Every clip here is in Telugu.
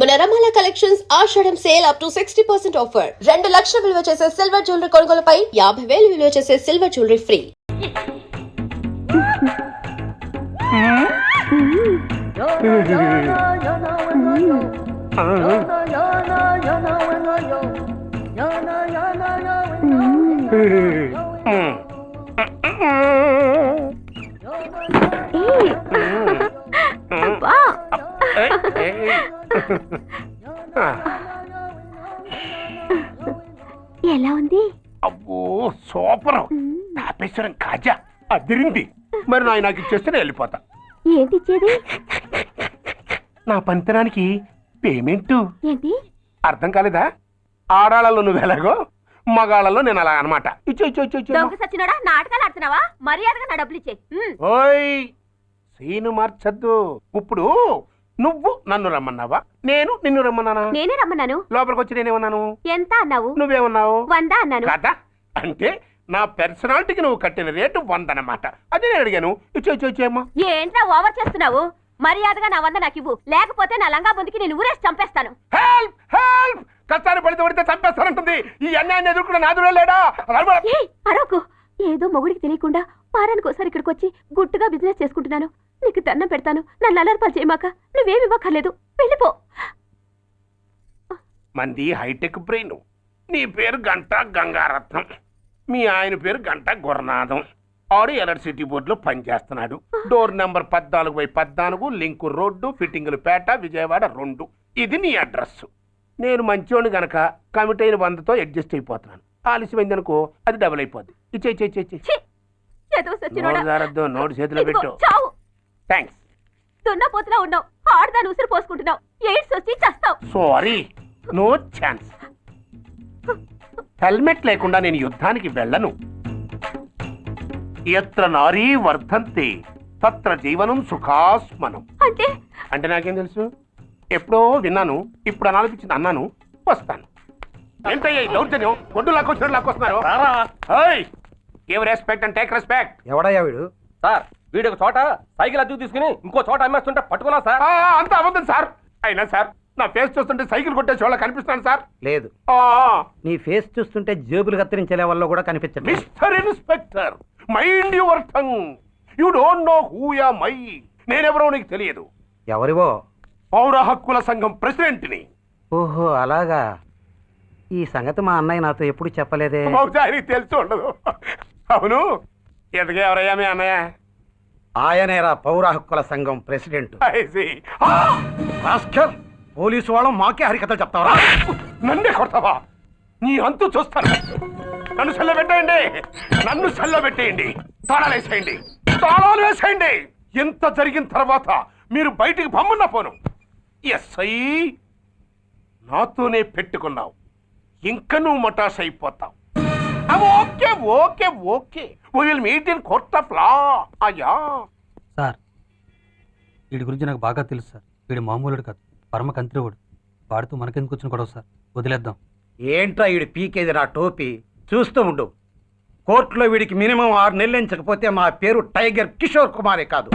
మన రమాల collections Ashadham sale up to 60% offer. 2 లక్షల విలువ చేసే సిల్వర్ జ్యువెలరీ కొనుగోలుపై 50,000 విలువ చేసే సిల్వర్ జ్యువెలరీ ఫ్రీ. ఎలా ఉంది? అబ్బో సూపర్. తాపేశ్వరం కాజా అదిరింది. మరి నాకు ఇచ్చేస్తే నేను వెళ్ళిపోతా. ఏంటి ఇచ్చేది? నా పంతనానికి పేమెంట్. ఏంటి అర్థం కాలేదా? ఆడాళ్ళలో నువ్వు ఎలాగో మగాళ్ళలో నేను అలా అనమాట. దొంగ సచ్చినోడా, నాటకాలు ఆడుతున్నావా? మర్యాదగా నా డబ్బులు ఇచ్చే. ఓయ్ సీను మార్చద్దు. ఇప్పుడు నువ్వు నన్ను రమ్మన్నావా, నేను నిన్ను రమ్మన్నానా? నేనే రమ్మన్నాను. లోపలికి వచ్చి నేనేమన్నాను? ఎంత అన్నావు? నువ్వేమన్నావు? 100 అన్నాను. కదా అంటే నా పర్సనాలిటీకి నువ్వు కట్టిన రేటు 100 అన్నమాట. అదే నేను అడిగాను. ఇచ్చేమ్మా. ఏంట్రా ఓవర్ చేస్తున్నావు? మర్యాదగా నా 100 నాకు ఇవ్వు, లేకపోతే నా లంగా బొందికి నేను ఊరేసి చంపేస్తాను. Help help. కష్టాన్ని పడితే చంపేస్తానంటుంది. ఈ అన్యాయాన్ని ఎదుర్కొన్న నాదుడే లేడా? అరవకు. ఏదో మొగుడికి తెలియకుండా వారానికి ఒకసారి ఇక్కడికి వచ్చి గుట్టుగా బిజినెస్ చేసుకుంటున్నాను. నీకు దండం పెడతాను, నన్ను అల్లరిపాలు చేయమాక. నువ్వేమి ఇవ్వక్కర్లేదు, వెళ్ళిపో. మంది హైటెక్ బ్రెయిన్. నీ పేరు గంటా గంగారత్నం, మీ ఆయన పేరు గంటా గురునాథం. ఆడు ఎలక్ట్రిసిటీ బోర్డులో పనిచేస్తున్నాడు. డోర్ నెంబర్ 14/14, లింకు రోడ్డు, ఫిట్టింగులు పేట, విజయవాడ 2. ఇది నీ అడ్రస్. నేను మంచోని గనక కమిట్ అయిన 100తో అడ్జస్ట్ అయిపోతున్నాను. ఆలస్యమైంది అనుకో అది డబుల్ అయిపోద్ది. నోటు చేతిలో పెట్టు. థ్యాంక్స్. దున్నపోతులా ఉన్నావు, ఆడదాని ఉసురు పోసుకుంటున్నావు. ఎయిడ్స్ వచ్చి చస్తావు. Sorry, no chance. హెల్మెట్ లేకుండా నేను యుద్ధానికి వెళ్ళను. ఎత్ర నారీ వర్ధంతే తత్ర జీవనం సుఖాస్మనం. అంటే నాకేం తెలుసు? ఎప్పుడో విన్నాను, ఇప్పుడు అనాలనిపించింది అన్నాను. వస్తాను. ఏంటయ్యా దౌర్జన్యం? ఒడ్డు లాక్కొస్తున్నారు. Give respect and take respect. ఎవడయ్యా వీడు? సార్ వీడు ఒక చోట సైకిల్ అద్దెకు తీసుకుని ఇంకో చోట అమ్మేస్తుంటే పట్టుకున్నా సార్. అంతా అబద్ధం సార్. అయినా సార్ నా ఫేస్ చూస్తుంటే సైకిల్ కొట్టే చోళ్ళ కనిపిస్తాను సార్. లేదు, నీ ఫేస్ చూస్తుంటే జేబులు కత్తిరించే లెవెల్లో కూడా కనిపించదు. Mister inspector, mind your tongue. You don't know who am I. నేనెవరో నీకు తెలియదు. ఎవరివో? పౌర హక్కుల సంఘం ప్రెసిడెంట్ని. ఓహో అలాగా. ఈ సంగతి మా అన్నయ్య నాతో ఎప్పుడు చెప్పలేదే. బహుశా ఆయనకి తెలిసి ఉండదు. అవును, ఎదగా ఎవరయ్యా మీ అన్నయ్య? ఆయనేరా పౌర హక్కుల సంఘం ప్రెసిడెంట్. పోలీసు వాళ్ళం మాకే హరికథలు చెప్తావరా? నన్నే కొడతావా? నీ అంతు చూస్తాను. నన్ను సెల్లబెట్టేయండి, నన్ను సెల్లబెట్టేయండి. తాళాలు వేసేయండి, తాళాలు వేసేయండి. ఎంత జరిగిన తర్వాత మీరు బయటికి పమ్మున్న పోను. ఎస్ఐ నాతోనే పెట్టుకున్నావు, ఇంకా నువ్వు మటాస్ అయిపోతావు. Okay okay okay, will meet in court of law. అయ్యా సార్, వీడి గురించి నాకు బాగా తెలుసు సార్. వీడు మామూలుడు కాదు, పరమ కంత్రివుడు. వాడితో మనకెందుకు వచ్చిన గొడవ సార్? వదిలేద్దాం. ఏంట్రా వీడి పీకేది నా టోపీ? చూస్తూ ఉండు. కోర్టులో వీడికి మినిమం 6 నెలలు ఎంచకపోతే మా పేరు టైగర్ కిషోర్ కుమారే కాదు.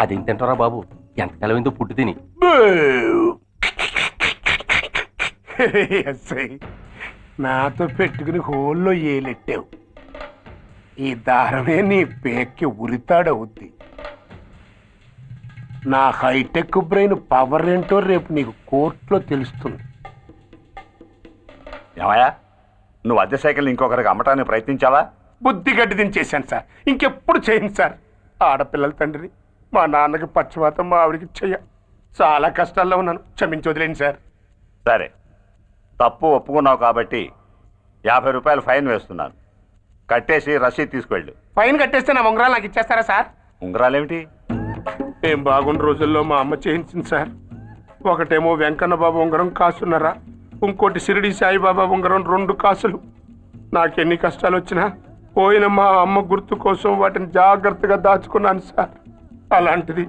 అదేం తింటారా బాబు, ఎంత కలవిందో పుట్టు తిని. నాతో పెట్టుకుని హోల్లో ఏలెట్టావు. ఈ దారమే నీ పేక్కి ఉరితాడవుద్ది. నా హైటెక్ బ్రెయిన్ పవర్ ఏంటో రేపు నీకు కోర్టులో తెలుస్తుంది. ఏమయ్యా, నువ్వు అద్దె సైకిల్ ఇంకొకరికి అమ్మటానికి ప్రయత్నించావా? బుద్ధి గడ్డి దించేశాను సార్, ఇంకెప్పుడు చేయను సార్. ఆడపిల్లల తండ్రి, మా నాన్నకి పక్షవాతం, మా ఆవిడికి చెయ్య. చాలా కష్టాల్లో ఉన్నాను, క్షమించి వదిలేండి సార్. సరే, తప్పు ఒప్పుకున్నావు కాబట్టి 50 రూపాయలు ఫైన్ వేస్తున్నాను. కట్టేసి రసీదు తీసుకువెళ్ళు. ఫైన్ కట్టేస్తే నా ఉంగరాలు నాకు ఇచ్చేస్తారా సార్? ఉంగరాలేమిటి? ఏం బాగున్న రోజుల్లో మా అమ్మ చేయించింది సార్. ఒకటేమో వెంకన్న బాబు ఉంగరం కాసున్నరా, ఇంకోటి షిరిడి సాయిబాబా ఉంగరం 2 కాసులు. నాకెన్ని కష్టాలు వచ్చినా పోయిన మా అమ్మ గుర్తు కోసం వాటిని జాగ్రత్తగా దాచుకున్నాను సార్. అలాంటిది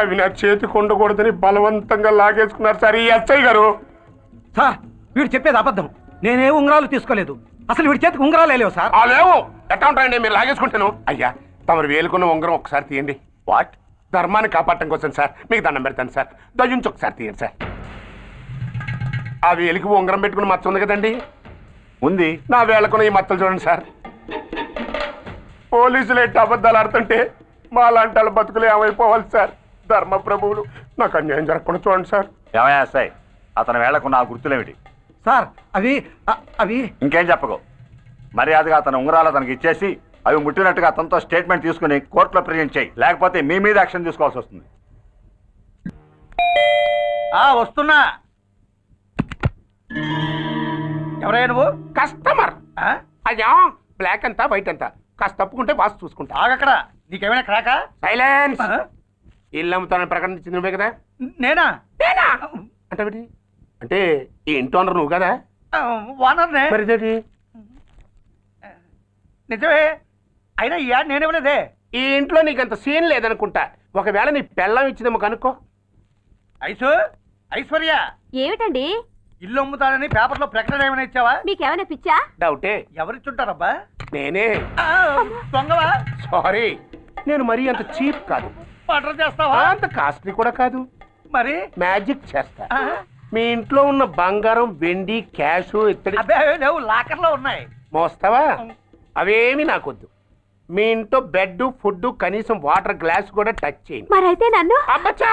అవి నా చేతికి ఉండకూడదని బలవంతంగా లాగేసుకున్నారు సార్ ఈ ఎస్ఐ గారు. సార్ వీడు చెప్పేది అబద్ధం. నేనే ఉంగరాలు తీసుకోలేదు. అసలు వీడి చేతికి ఉంగరాలు లేవు సార్. ఆ లేవు. ఎట్లా ఉంటాయండి మీరు లాగేసుకుంటాను. అయ్యా తమరు వేలుకున్న ఉంగరం ఒకసారి తీయండి. వాట్? ధర్మాన్ని కాపాడటం కోసం సార్. మీకు దండం పెడతాను సార్. దయ్యుంచి ఒకసారి తీయండి సార్. ఆ వేలికి ఉంగరం పెట్టుకుని మచ్చ ఉంది కదండి, ఉంది. నా వేళకున్న ఈ మచ్చలు చూడండి సార్. పోలీసులు ఎట్టి అబద్ధాలు ఆడుతుంటే మా లాంటి వాళ్ళ బతుకులు ఏమైపోవాలి సార్. ధర్మ ప్రభువులు నాకు అన్యాయం జరగకుండా చూడండి సార్. ఏమయ్యా ఎస్ఐ, అతని వేళకున్న ఆ గుర్తులేమిటి? సార్ అవి ఇంకేం చెప్పకు. మర్యాదగా అతని ఉంగరాలు అతనికి ఇచ్చేసి అవి ముట్టినట్టుగా అతనితో స్టేట్మెంట్ తీసుకుని కోర్టులో ప్రజెంట్ చేయి. లేకపోతే మీ మీద యాక్షన్ తీసుకోవాల్సి వస్తుంది. వస్తున్నా. ఎవరయ్యా నువ్వు? కస్టమర్. అయ్యా బ్లాక్ అంతా వైట్ అంతా కాస్త తప్పుకుంటే బాస్ చూసుకుంటా. ఆగక్కడ. నీకేమైనా క్రాకా? సైలెన్స్. ఇల్లు అమ్ముతానని ప్రకటించింది నువ్వే కదా? నేనా? అంటే అంటే ఈ ఇంటి ఓనర్ నువ్వు కదా? ఓనర్నే. మరి ఇదేంటి? నిజమే. అయినా ఈ యాడ్ నేనేమలేదే. ఈ ఇంట్లో నీకు అంత సీన్ లేదనుకుంటా. ఒకవేళ నీ పెళ్ళం ఇచ్చిందేమో కనుక్కో. ఐశ్వర్య, ఏమిటండి ఇల్లు అమ్ముతానని పేపర్లో ప్రకటన ఏమైనా ఇచ్చావా? మీకేమైనా పిచ్చా? డౌటే. ఎవరిచ్చుంటారబ్బా? నేనే. దొంగవా? సారీ, నేను మరీ అంత చీప్ కాదు. మర్డర్ చేస్తావా? అంత కాస్ట్లీ కూడా కాదు. మరి మ్యాజిక్ చేస్తా. మీ ఇంట్లో ఉన్న బంగారం, వెండి, క్యాష్, ఇత్తడి అబ్బే లేవు, లాకర్లో ఉన్నాయి. మోస్తావా? అవేమి నాకొద్దు. మీ ఇంట్లో బెడ్, ఫుడ్, కనీసం వాటర్ గ్లాస్ కూడా టచ్ చేయండి. మరైతే నన్ను అబ్బచ్చా,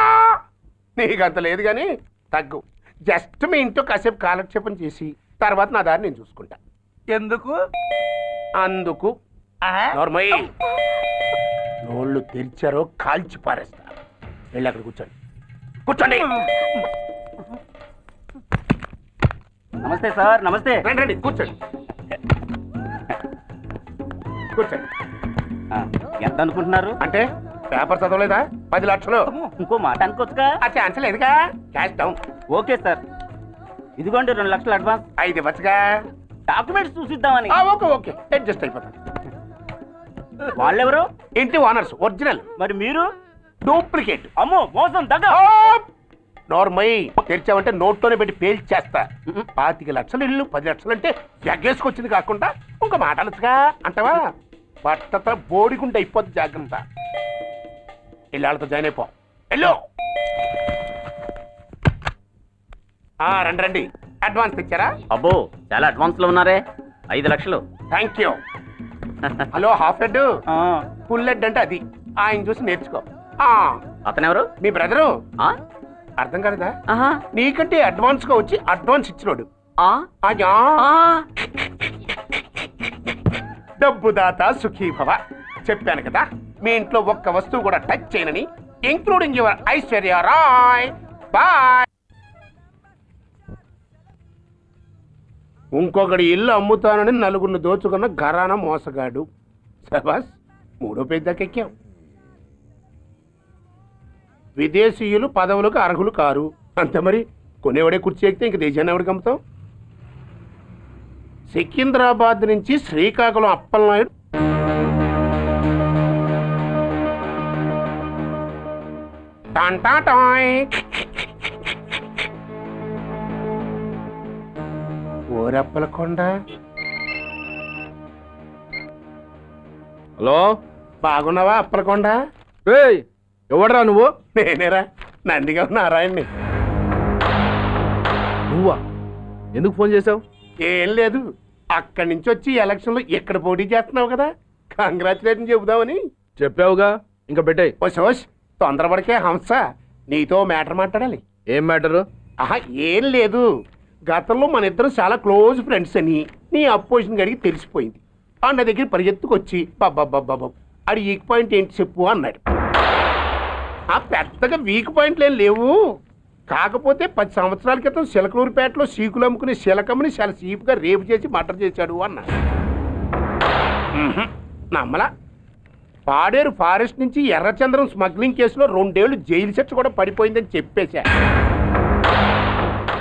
నీకు అంత లేదు కానీ తగ్గు. జస్ట్ మీ ఇంట్లో కాసేపు కాలక్షేపం చేసి తర్వాత నా దారి నేను చూసుకుంటా. ఎందుకు? అందుకు. నార్మల్ నోళ్ళు తెరిచారో కాల్చి పారేస్తా. వెళ్ళి అక్కడ కూర్చోండి. కూర్చోండి. నమస్తే సార్. నమస్తే. రండి రండి కూర్చోండి. కూర్చోండి. ఎంత అనుకుంటున్నారు? అంటే పేపర్ చదవలేదా? 10 లక్షలు. ఇంకో మాట అనుకోవచ్చుగా. ఆ ఛాన్స్ లేదుగా. Cash down. ఓకే సార్, ఇదిగోండి 2 లక్షలు అడ్వాన్స్. 5 ఇవ్వచ్చుగా. డాక్యుమెంట్స్ చూసిద్దామని. ఓకే ఓకే, అడ్జస్ట్ అయిపోతాను. వాళ్ళెవరు? ఇంటి ఓనర్స్. ఒరిజినల్. మరి మీరు? డూప్లికేట్. అమ్మో మోసం, దగ్గ. నోర్మై తెరిచావంటే నోట్తోనే పెట్టి పేల్చేస్తా. 25 లక్షలు ఇల్లు 10 లక్షలు అంటే ఎగ్గేసుకొచ్చింది కాకుండా ఇంకో మాట అనొచ్చుగా అంటావా? బట్టతో బోడిగుంటే అయిపోద్ది. జాగ్రత్త. ఇళ్ళతో జాయిన్ అయిపో. వెళ్ళు. రండి రండి. అడ్వాన్స్ తెచ్చారా? అబ్బో చాలా అడ్వాన్స్ లో ఉన్నారే. 5 లక్షలు. Thank you. Hello, half head full head అంటే అది. ఆయన చూసి నేర్చుకో. అతనెవరు? మీ బ్రదరు. అర్థం కాలేదా? నీకంటే అడ్వాన్స్ గా వచ్చి అడ్వాన్స్ ఇచ్చినోడు. డబ్బు దాత సుఖీభవ. చెప్పాను కదా మీ ఇంట్లో ఒక్క వస్తువు కూడా టచ్ చేయనని, including your Aishwarya Rai. Bye. ఇంకొకటి ఇల్లు అమ్ముతానని నలుగురిని దోచుకున్న ఘరానా మోసగాడు. శబాస్, 3వ పేజీ దాకా ఎక్కాం. విదేశీయులు పదవులకు అర్హులు కారు. అంతే మరి. కొనేవాడే కుర్చీ ఎక్కితే ఇంక దేశాన్ని ఎవరికి అమ్ముతాం? సికింద్రాబాద్ నుంచి శ్రీకాకుళం అప్పలనాయుడు ఓరప్పలకొండ. హలో, బాగున్నావా అప్పలకొండ? ఎవడరా నువ్వు? నేనేరా, నందిగా నారాయణ్ని. నువ్వా? ఎందుకు ఫోన్ చేసావు? ఏం లేదు, అక్కడి నుంచి వచ్చి ఎలక్షన్లో ఇక్కడ పోటీ చేస్తున్నావు కదా, కంగ్రాచులేషన్ చెబుదామని. చెప్పావుగా, ఇంకా పెట్టాయి. ఓ సోష్, తొందరపడికే హంస, నీతో మ్యాటర్ మాట్లాడాలి. ఏం మ్యాటరు? ఏం లేదు, గతంలో మన ఇద్దరు చాలా క్లోజ్ ఫ్రెండ్స్ అని నీ అపోజిషన్ గడికి తెలిసిపోయింది. అన్న దగ్గర పరిగెత్తుకొచ్చి బాబా అది వీక్ పాయింట్ ఏంటి చెప్పు అన్నాడు. పెద్దగా వీక్ పాయింట్లు ఏం లేవు, కాకపోతే 10 సంవత్సరాల క్రితం చిలకలూరుపేటలో సీకులు అమ్ముకునే శిలకమ్మని చాలా సీపుగా రేపు చేసి మర్డర్ చేశాడు అన్నాడు. నమ్మలా. పాడేరు ఫారెస్ట్ నుంచి ఎర్రచంద్రం స్మగ్లింగ్ కేసులో 2 ఏళ్లు జైలు శిక్ష కూడా పడిపోయిందని చెప్పేశా.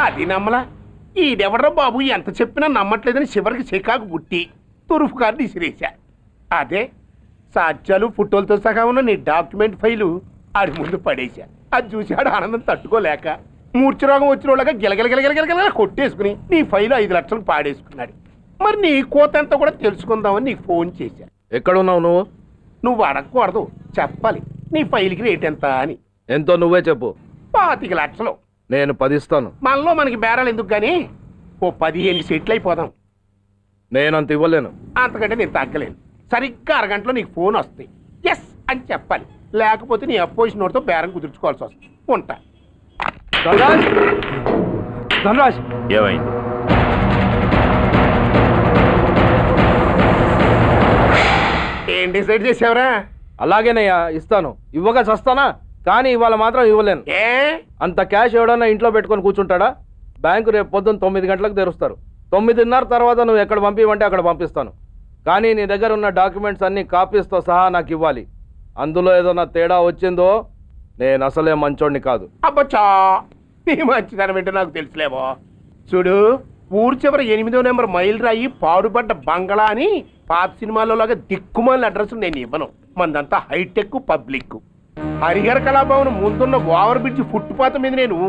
అది నమ్మలా. ఈడెవడ్రా బాబు ఎంత చెప్పినా నమ్మట్లేదని చివరికి చికాకు పుట్టి తురుపు కార్డు ఇసిరేశా. అదే సాక్ష్యాలు ఫోటోలతో సహా ఉన్న నీ డాక్యుమెంట్ ఫైలు ఆడి ముందు పడేశా. అది చూశాడు ఆనందం తట్టుకోలేక మూర్ఛరోగం వచ్చిన వాళ్ళగా గిలగిలగిలగిలగిలగిల కొట్టేసుకుని నీ ఫైల్ 5 లక్షలు పాడేసుకున్నాడు. మరి నీ కోతంతా కూడా తెలుసుకుందామని నీకు ఫోన్ చేశాను. ఎక్కడున్నావు నువ్వు? నువ్వు అడగకూడదు, చెప్పాలి. నీ ఫైల్కి రేట్ ఎంత అని. ఎంతో నువ్వే చెప్పు. 25 లక్షలు. నేను 10 ఇస్తాను. మనలో మనకి బేరాలు ఎందుకు కానీ ఓ 15 సెటిల్ అయిపోదాం. నేను అంత ఇవ్వలేను. అంతకంటే నేను తగ్గలేను. సరిగ్గా అరగంటలో నీకు ఫోన్ వస్తాయి. ఎస్ అని చెప్పాలి, లేకపోతే నీ అపోజిషన్ వాడితో బేరం కుదుర్చుకోవాల్సి వస్తుంది. ఉంటా. ధనరాజ్, ధనరాజ్, ఏమైంది? ఏం డిసైడ్ చేసావురా? అలాగేనయ్యా ఇస్తాను. ఇవ్వగా చస్తానా, కానీ ఇవాళ మాత్రం ఇవ్వలేను. ఏ అంత క్యాష్ ఎవడన్నా ఇంట్లో పెట్టుకొని కూర్చుంటాడా? బ్యాంకు రేపు పొద్దున్న 9 గంటలకు తెరుస్తారు. 9:30 తర్వాత నువ్వు ఎక్కడ పంపివంటే అక్కడ పంపిస్తాను. కానీ నీ దగ్గర ఉన్న డాక్యుమెంట్స్ అన్ని కాపీస్తో సహా నాకు ఇవ్వాలి. అందులో ఏదైనా తేడా వచ్చిందో నేను అసలే మంచోడిని కాదు. అబ్బచ్చా, నీ మంచిదనం ఏంటో నాకు తెలుసులేవో. చూడు, ఊరు చివరి 8వ నెంబర్ మైల్ రాయి పాడుబడ్డ బంగళా అని పాత సినిమాలో లాగా దిక్కుమాలిన అడ్రస్ నేను ఇవ్వను. మందంతా హైటెక్ పబ్లిక్. హరిహర కళాభవన్ ముందున్న ఓవర్ బ్రిడ్జ్ ఫుట్పాత్ మీద నేను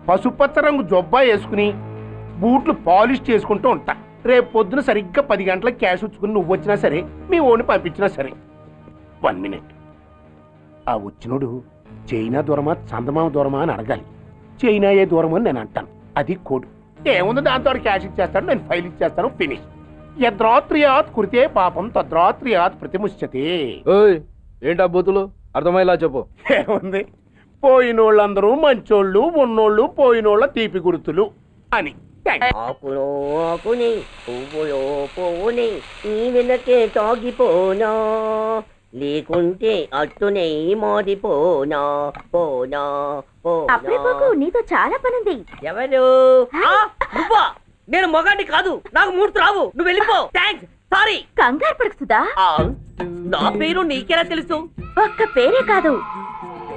పసుపచ్చ రంగు జొబ్బా వేసుకుని బూట్లు పాలిష్ చేసుకుంటూ ఉంటా. రేపు పొద్దున సరిగ్గా 10 గంటలకు క్యాష్ వచ్చుకుని నువ్వు వచ్చినా సరే, మీ ఓన్ని పంపించినా సరే. 1 మినిట్. ఆ వచ్చినోడు చైనా దూరమా చందమామ దూరమా అని అడగాలి. చైనా ఏ దూరం అని నేను అంటాను. అది కోడ్. ఏముంది, దాంతో క్యాష్ ఇచ్చేస్తాను, నేను ఫైల్ ఇచ్చేస్తాను, ఫినిష్. యద్రాత్రియాత్ కురితే పాపం తద్రాత్రియాత్ ప్రతిముష్యతే. ఓయ్, ఏంటా బూతులు? అర్థమయ్యేలా చెప్పు. ఏముంది, పోయినోళ్ళందరూ మంచోళ్ళు, ఉన్నోళ్ళు పోయినోళ్ళ తీపి గుర్తులు అని. ఆకులో ఆకుని పువ్వులో పువ్వుని నీ వెనకే తాగిపోనా, లేకుంటే అట్టునే మారిపోనా పోనా అప్పుడే బాబు, నీతో చాలా పనుంది. ఎవరు? నువ్వా? నేను మొగాన్ని కాదు, నాకు మూర్తి రావు. నువ్వు వెళ్ళిపో. Thanks, sorry. కంగారు పడకు సుధా. నా పేరు నీకెలా తెలుసు? ఒక్క పేరే కాదు,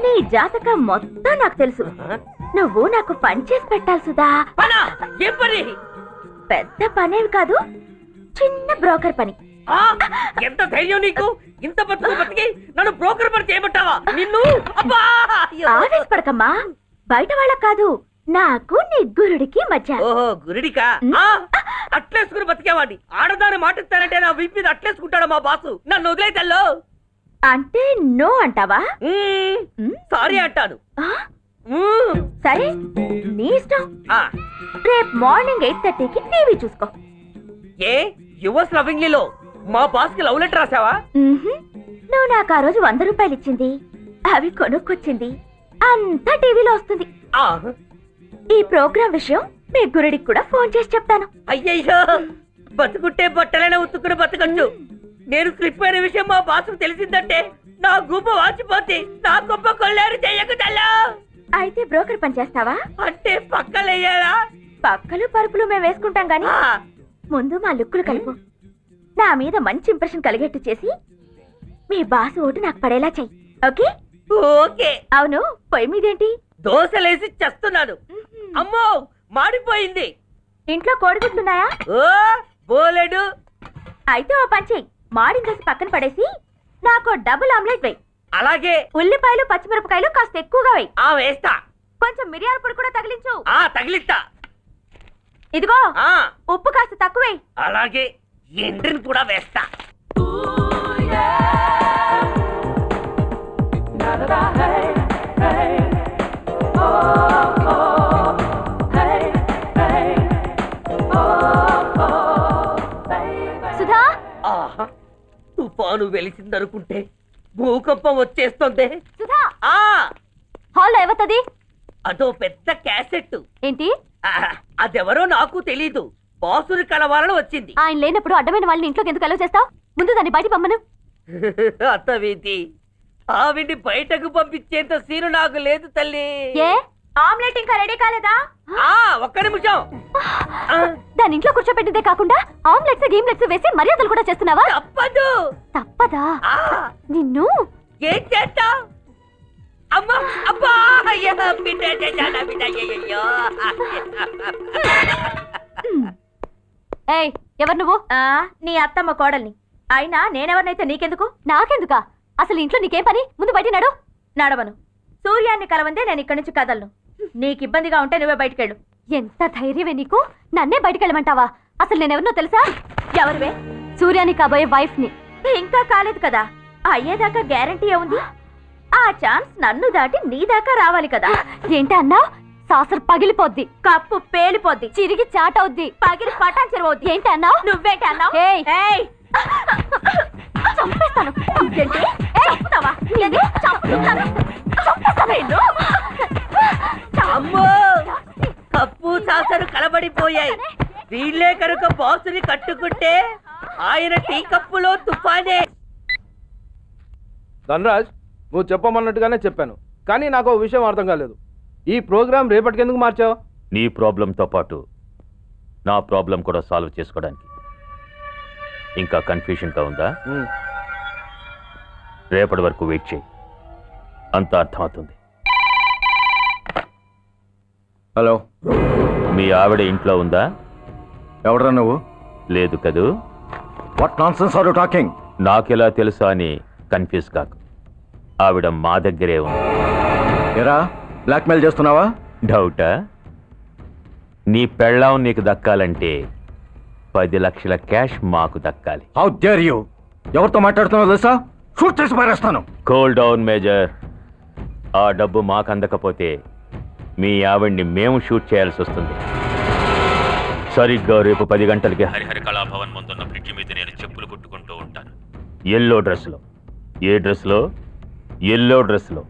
నీ జాతకం మొత్తం నాకు తెలుసు. నువ్వు నాకు పని చేసి పెట్టాలి సుధా. పనా? ఏం పని? పెద్ద పనేవి కాదు, చిన్న బ్రోకర్ పని. ఎంత ధైర్యం నీకు? ఇంత బతికి నన్ను బ్రోకర్ పని చేయబట్టావా? నిన్ను ఆవేశపడకమ్మా, బయట వాళ్ళకు కాదు, నాకు నీ గురుడికి మధ్య. ఓహో, గురుడికా? అట్లేసుకుని బతికేవాడిని. ఆడదాని మాట ఇస్తానంటే నా వీపు మీద అట్లేసుకుంటాడు మా బాసు. నన్ను వదిలేతల్లో అంటే నో అంటావా? సారీ అంటాను. సరే, నీ ఇష్టం. రేపు మార్నింగ్ 8:30కి టీవీ చూసుకో. ఏ యువర్స్ లవింగ్లీలో మా బాస్ కి లవ్ లెటర్ రాసావా? నువ్వు నాకు ఆ రోజు 100 రూపాయలు ఇచ్చింది, అవి కొనుక్కొచ్చింది అంతా టీవీలో వస్తుంది. ఈ ప్రోగ్రాం విషయం మీ గురుడికి కూడా ఫోన్ చేసి చెప్తాను. అయ్యయ్యో, బతుకుంటే బట్టలైనా ఉత్తుకుని బతకచ్చు. నేను స్లిప్ అయిన విషయం మా బాసుకు తెలిసిందంటే నా గుబ్బ వాచిపోతే నా గొప్ప కొల్లారు చెయ్యకుదల్లా. అయితే బ్రోకర్ పని చేస్తావా? అంటే పక్కలేయాలా? పక్కలు పరుపులు మేము వేసుకుంటాం గాని ముందు మా లుక్కులు కలుపు. నా మీద మంచి ఇంప్రెషన్ కలిగేట్టు చేసి మీ బాసు ఓటు నాకు పడేలా చెయ్యి. ఓకే? ఓకే. అవును, పొయ్యి మీదేంటి? దోశలేసి చేస్తున్నాను. అమ్మో, మాడిపోయింది. ఇంట్లో కోడిగుడ్లున్నాయా? ఓ బోలెడు. అయితే ఓ పని చెయ్యి, మాడిన దోశ పక్కన పడేసి నాకు డబుల్ ఆమ్లెట్ వెయ్యి. అలాగే. ఉల్లిపాయలు పచ్చిమిరపకాయలు కాస్త ఎక్కువగా వెయ్యి. వేస్తా. కొంచెం మిరియాల పొడి కూడా తగిలించు. తగిలిస్తా. ఇదిగో ఉప్పు కాస్త తక్కువ వెయ్యి. అలాగే, ఎండ్రిని కూడా వేస్తా. సుధా, తుఫాను వెలిసిందనుకుంటే భూకంపం వచ్చేస్తుంది. సుధా, హాల్లో ఏవతది? అదో పెద్ద క్యాసెట్. ఏంటి? అదెవరో నాకు తెలీదు. బాసుని కలవాలని వచ్చింది. ఆయన లేనప్పుడు అడ్డమైన వాళ్ళని ఇంట్లోకి ఎందుకు అలవ్ చేస్తావు? ముందు దాన్ని బయట పంపను. అత్తవేంటి? ఆవిడ్ని బయటకు పంపించేంత సీను నాకు లేదు తల్లి. ఏ ఆమ్లెట్ ఇంకా రెడీ కాలేదా? ఒక్క నిమిషం. దాని ఇంట్లో కూర్చోబెట్టిందే కాకుండా ఆమ్లెట్స్ గీమ్లెట్స్ వేసి మర్యాదలు కూడా చేస్తున్నావా? తప్పదు. తప్పదా? నిన్ను ఏం చేస్తా? అమ్మా, అబ్బా, ఏయ్, ఎవరు నువ్వు? నీ అత్తమ్మ కోడల్ని. అయినా నేనెవరినైతే నీకెందుకు? నాకెందుకా? అసలు ఇంట్లో నీకేం పని? ముందు బయట నడు. నడవను. సూర్యాన్ని కలవందే నేను ఇక్కడి నుంచి కదలను. నీకు ఇబ్బందిగా ఉంటే నువ్వే బయటకెళ్ళు. ఎంత ధైర్యమే నీకు? నన్నే బయటకెళ్ళమంటావా? అసలు నేనెవరినో తెలుసా? ఎవరివే? సూర్యాని కాబోయే వైఫ్ ని. ఇంకా కాలేదు కదా, అయ్యేదాకా గ్యారంటీ ఏముంది? ఆ ఛాన్స్ నన్ను దాటి నీ దాకా రావాలి కదా. ఏంటి అన్నా? సాసర్ పగిలిపోద్ది, కప్పు పేలిపోద్ది, చిరిగి చాటవుద్ది, పగిలి పటాన్ చెరువవుద్ది. ఏంటి అన్నా? నువ్వేంటి అన్నా? చంపేస్తాను. చంపుతావా? అమ్మో, కప్పు సాసరు కలబడిపోయాయి. వీళ్ళే కనుక బాసుని కట్టుకుంటే ఆయన టీ కప్పులో తుఫానే. ధనరాజ్, నువ్వు చెప్పమన్నట్టుగానే చెప్పాను, కానీ నాకు ఒక విషయం అర్థం కాలేదు. ఈ ప్రోగ్రామ్ రేపటికి ఎందుకు మార్చావు? నీ ప్రాబ్లంతో పాటు నా ప్రాబ్లం కూడా సాల్వ్ చేసుకోవడానికి. ఇంకా కన్ఫ్యూషన్గా ఉందా? రేపటి వరకు వెయిట్ చేయి, అంత అర్థమవుతుంది. హలో, మీ ఆవిడ ఇంట్లో ఉందా? ఎవడరా నువ్వు? లేదు కదూ. What nonsense are you talking? నాకెలా తెలుసా అని కన్ఫ్యూజ్ కాకు, ఆవిడ మా దగ్గరే ఉంది. ఎరా, బ్లాక్మెయిల్ చేస్తున్నావా? డౌటా? నీ పెళ్ళాం నీకు దక్కాలంటే 10 లక్షల క్యాష్ మాకు దక్కాలి. How dare you! ఎవరితో మాట్లాడుతున్నావు తెలుసా? షూట్ చేసి పారేస్తాను. Cool down major. ఆ డబ్బు మాకు అందకపోతే మీ ఆవిడ్ని మేము షూట్ చేయాల్సి వస్తుంది. సరిగ్గా రేపు 10 గంటలకి హరిహర కళాభవన్ ముందున్న బ్రిడ్జి మీద నేను చెప్పులు కుట్టుకుంటూ ఉంటాను. ఎల్లో డ్రెస్లో. ఏ డ్రెస్లో? ఎల్లో డ్రెస్లో.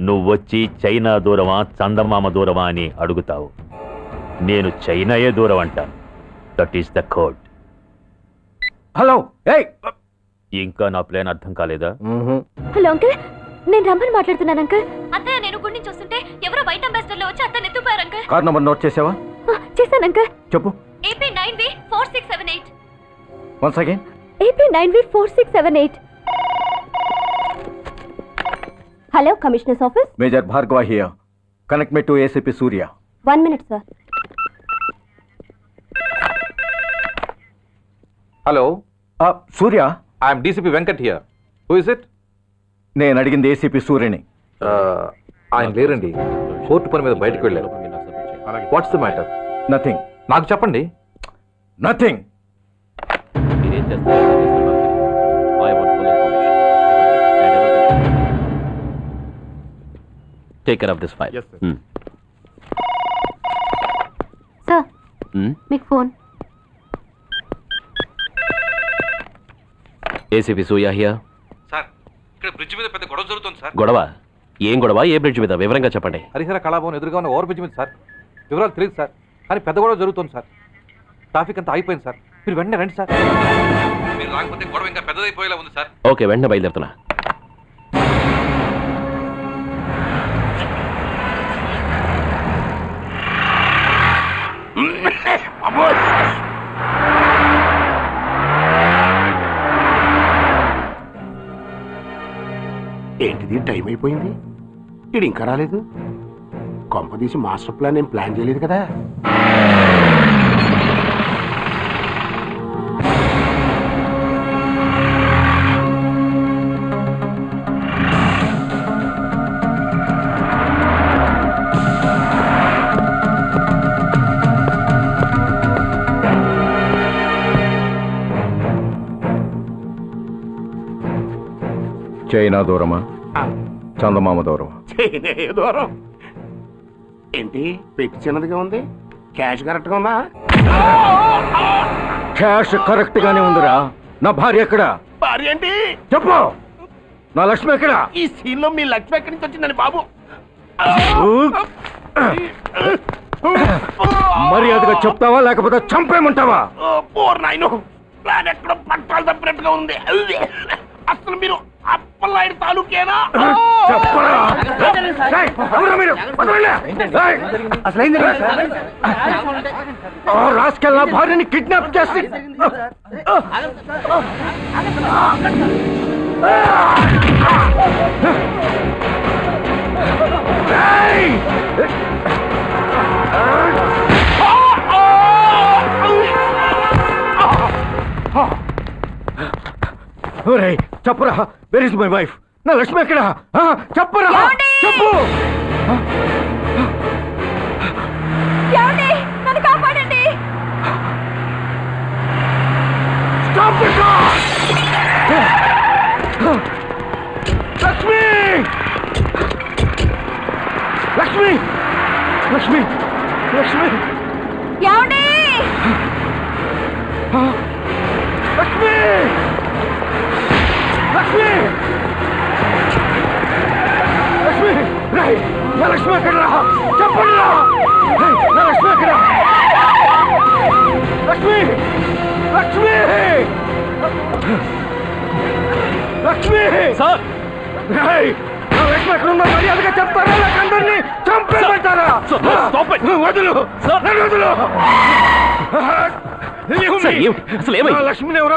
నువ్వు వచ్చి చైనా దూరమా చందమామ దూరమా అని అడుగుతావు. నేను చైనాయే దూరం అంటాను. That is the code. Hello, ఇంకా నా ప్లాన్ అర్థం కాలేదా? హలో అంకుల్, నేను రమ్మని మాట్లాడుతున్నాను అంకుల్. అత్తయ్య నేను గుడి నుంచి వస్తుంటే ఎవరో వైట్ అంబాసిడర్ లో వచ్చి అత్తని ఎత్తుపోయారు అంకుల్. కార్ నంబర్ నోట్ చేసావా? చేశాను అంకుల్. చెప్పు. AP9V4678. Once again. AP9V4678. Hello, commissioners office. Major Bhargava here. Connect me to ACP Surya. 1 minute sir. Hello, Surya. I'm DCP Venkat here. Who is it? నేను అడిగింది ఏసీపీ సూర్యని. ఆయన లేరండి, కోర్టు పని మీద బయటకు వెళ్ళారు. What's the matter? నథింగ్. నాకు చెప్పండి. నథింగ్. మీరేం చేస్తారు? Take care of this file. Sir, మీకు phone. ACP Surya here. Sir, ఇక్కడ బ్రిడ్జ్ మీద పెద్ద గొడవ జరుగుతుంది సార్. గొడవ? ఏం గొడవ? ఏ బ్రిడ్జ్ మీద? వివరంగా చెప్పండి. హరిహర కళాభవన్ ఎదురుగా ఉన్న ఓవర్ బ్రిడ్జ్ మీద సార్. వివరాలు తెలియదు సార్, కానీ పెద్ద గొడవ జరుగుతుంది సార్. ట్రాఫిక్ అంతా అయిపోయింది సార్. మీరు వెంటనే రండి సార్. మీరు రాకపోతే గొడవ ఇంకా పెద్దదైపోయేలా ఉంది సార్. ఓకే, వెంటనే బయలుదేరుతున్నా. ఏంటిది, టైం అయిపోయింది, ఇది ఇంకా రాలేదు. కొంపదీసి మాస్టర్ ప్లాన్ ఏం ప్లాన్ చేయలేదు కదా? చైనా దూరమా చందమామ దూరమా? చైనా దూరం ఏంటి? పెట్టి చిన్నదిగా ఉంది, క్యాష్ కరెక్ట్గా ఉందా? క్యాష్ కరెక్ట్ గానే ఉందిరా. నా భార్య ఎక్కడ? భార్య ఏంటి? చెప్పు. నా లక్ష్మి ఎక్కడ? ఈ సీన్ లో మీ లక్ష్మి ఎక్కడి నుంచి వచ్చిందని బాబు? మర్యాదగా చెప్తావా లేకపోతే చంపేయమంటావా? పోర్ నాయను, ప్లాన్ ఎక్కడో పట్టాలు తప్పినట్టుగా ఉంది. అసలు మీరు అప్పలాయుడు తాలూకేనా? రాసుకెళ్ళ భార్యని కిడ్నాప్ చేసి చెప్పరా, వెర్ ఇస్ మై వైఫ్? నా లక్ష్మి ఎక్కడ? చెప్పరా, చెప్పు. ఏమండి నన్ను కాపాడండి. Stop the car! Lakshmi Lakshmi Lakshmi Lakshmi ఏమండి లక్ష్మి లక్ష్మి లక్ష్మి రేయ్, నా లక్ష్మి ఎక్కడ రా చెప్పండి రా రేయ్, నా లక్ష్మి ఎక్కడ లక్ష్మి లక్ష్మి లక్ష్మి సార్ రేయ్, నా లక్ష్మి ఎక్కడ ఉందో మర్యాదగా చెప్తారా లేక అందరినీ చంపేమంటారా stop it. వదులు Sir. నన్ను వదులు Sir, అసలు ఏమైంది? నా లక్ష్మిని ఎవరో